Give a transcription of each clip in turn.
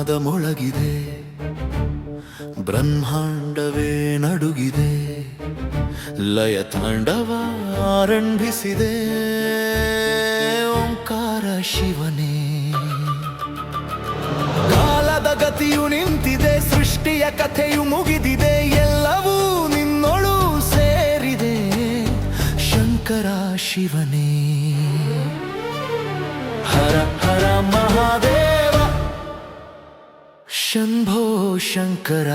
ನಾದ ಮೊಳಗಿದೆ, ಬ್ರಹ್ಮಾಂಡವೇ ನಡುಗಿದೆ, ಲಯ ತಾಂಡವ ಆರಂಭಿಸಿದೆ. ಓಂಕಾರ ಶಿವನೇ, ಕಾಲದ ಗತಿಯು ನಿಂತಿದೆ, ಸೃಷ್ಟಿಯ ಕಥೆಯು ಮುಗಿದಿದೆ, ಎಲ್ಲವೂ ನಿನ್ನೊಳು ಸೇರಿದೆ. ಶಂಕರ ಶಿವನೇ, ಹರ ಹರ ಮಹಾದೇವ, ಶಂಭೋ ಶಂಕರ.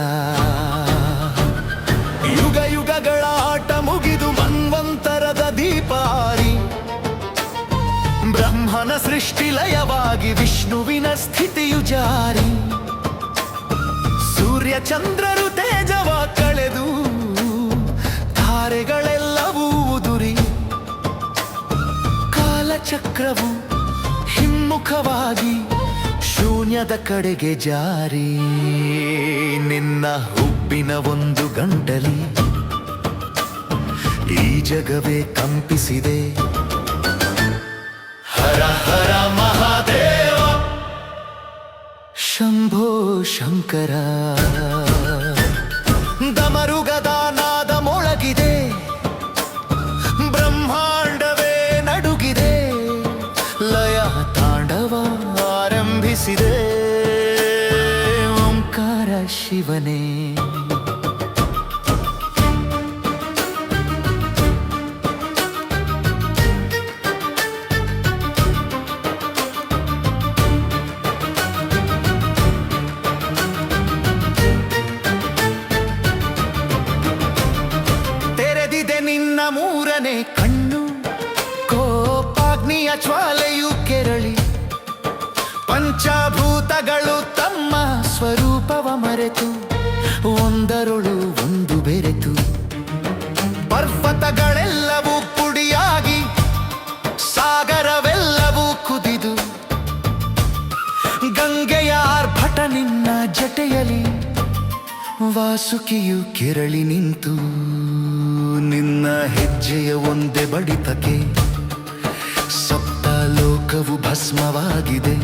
ಯುಗ ಯುಗಗಳ ಆಟ ಮುಗಿದು ಮನ್ವಂತರದ ದೀಪಾರಿ, ಬ್ರಹ್ಮನ ಸೃಷ್ಟಿ ಲಯವಾಗಿ ವಿಷ್ಣುವಿನ ಸ್ಥಿತಿಯು ಜಾರಿ. ಸೂರ್ಯ ಚಂದ್ರರು ತೇಜವ ಕಳೆದು ತಾರೆಗಳೆಲ್ಲವೂ ಉದುರಿ, ಕಾಲಚಕ್ರವು ಹಿಮ್ಮುಖವಾಗಿ ಶೂನ್ಯದ ಕಡೆಗೆ ಜಾರಿ. ನಿನ್ನ ಹುಬ್ಬಿನ ಒಂದು ಗಂಟಲಿ ಈ ಜಗವೇ ಕಂಪಿಸಿದೆ. ಹರ ಹರ ಮಹಾದೇವ, ಶಂಭೋ ಶಂಕರ. ದಮರುಗದ ನಾದ ಮೊಳಗಿದೆ, ಬ್ರಹ್ಮಾಂಡವೇ ನಡುಗಿದೆ, ಲಯ ತಾಂಡವ ಆರಂಭಿಸಿದೆ. ಓಂಕಾರ ಶಿವನೇ, ನಿನ್ನ ಮೂರನೇ ಕಣ್ಣು, ಕೋಪಾಗ್ನಿಯ ಜ್ವಾಲೆಯು ಕೆರಳಿ, ಪಂಚಭೂತಗಳು ತಮ್ಮ ಸ್ವರೂಪವ ಮರೆತು ಒಂದರೊಳು ಒಂದು ಬೆರೆತು, ಪರ್ವತಗಳೆಲ್ಲವೂ ಪುಡಿಯಾಗಿ ಸಾಗರವೆಲ್ಲವೂ ಕುದಿದು, ಗಂಗೆಯ ಆರ್ಭಟ ನಿನ್ನ ಜಟೆಯಲಿ ವಾಸುಕಿಯು ಕೆರಳಿ ನಿಂತು. ನಿನ್ನ ಹೆಜ್ಜೆಯ ಒಂದೇ ಬಡಿತಕ್ಕೆ ಸಪ್ತ ಲೋಕವು ಭಸ್ಮವಾಗಿದೆ.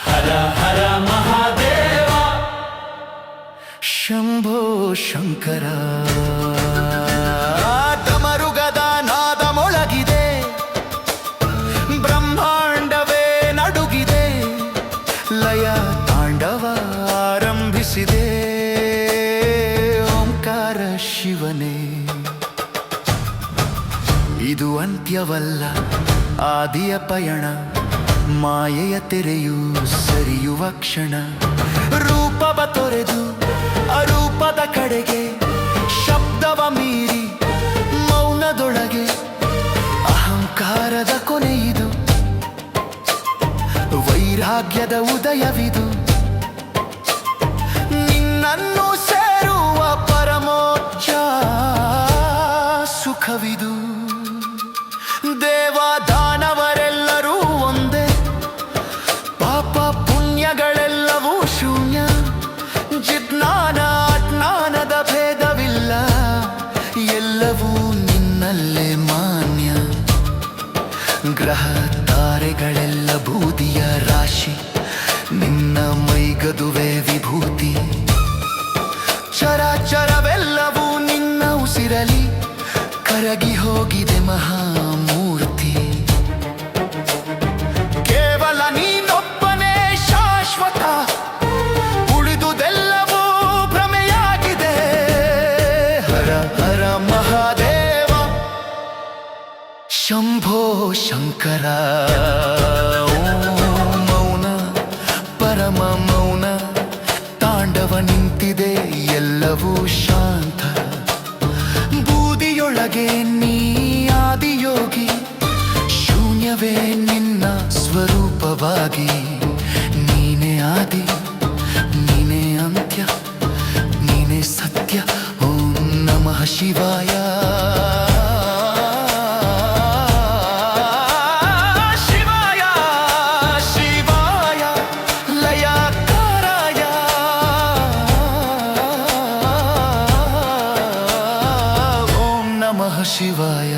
ಹರ ಹರ ಮಹಾದೇವ, ಶಂಭೋ ಶಂಕರ. ದಮರುಗದ ನಾದ ಮೊಳಗಿದೆ, ಬ್ರಹ್ಮಾಂಡವೇ ನಡುಗಿದೆ, ಲಯ ತಾಂಡವ ಆರಂಭಿಸಿದೆ. ಓಂಕಾರ ಶಿವನೇ, ಇದು ಅಂತ್ಯವಲ್ಲ ಆದಿಯ ಪಯಣ, ಮಾಯೆಯ ತೆರೆಯು ಸರಿಯುವ ಕ್ಷಣ. ರೂಪವ ತೊರೆದು ಅರೂಪದ ಕಡೆಗೆ, ಶಬ್ದವ ಮೀರಿ ಮೌನದೊಳಗೆ, ಅಹಂಕಾರದ ಕೊನೆಯಿದು, ವೈರಾಗ್ಯದ ಉದಯವಿದು. ನಿನ್ನನ್ನು ಸೇರುವ ಪರಮೋಚ್ಚ ಸುಖವಿದು. ದೇವ ದಾನವರೆಲ್ಲರೂ ಒಂದೇ, ಪಾಪ ಪುಣ್ಯಗಳೆಲ್ಲವೂ ಶೂನ್ಯ. ಜಿಜ್ಞಾನ ಅಜ್ಞಾನದ ಭೇದವಿಲ್ಲ, ಎಲ್ಲವೂ ನಿನ್ನಲ್ಲೇ ಮಾನ್ಯ. ಗ್ರಹ ತಾರೆಗಳೆಲ್ಲ ಬೂದಿಯ ರಾಶಿ, ನಿನ್ನ ಮೈಗದುವೆ ವಿಭೂತಿ. ಚರಾಚರವೆಲ್ಲವೂ ನಿನ್ನ ಉಸಿರಲಿ ಕರಗಿ ಹೋಗಿದೆ ಮಹಾಮೂರ್ತಿ. ಕೇವಲ ನೀನೊಬ್ಬನೇ ಶಾಶ್ವತ, ಉಳಿದುದೆಲ್ಲವೂ ಭ್ರಮೆಯಾಗಿದೆ. ಹರ ಹರ ಮಹಾದೇವ, ಶಂಭೋ ಶಂಕರ. ಮೌನ ಪರಮ ಮೌನ, ತಾಂಡವ ನಿಂತಿದೆ, ಎಲ್ಲವೂ ಶಾಂತ. ಬೂದಿಯೊಳಗೆ ನೀ ಆದಿಯೋಗಿ, ಶೂನ್ಯವೇ ನಿನ್ನ ಸ್ವರೂಪವಾಗಿ. ನೀನೇ ಆದಿ, ನೀನೇ ಅಂತ್ಯ, ನೀನೇ ಸತ್ಯ. ಓಂ ನಮಃ ಶಿವಾಯ. ಶಿವಾಯ.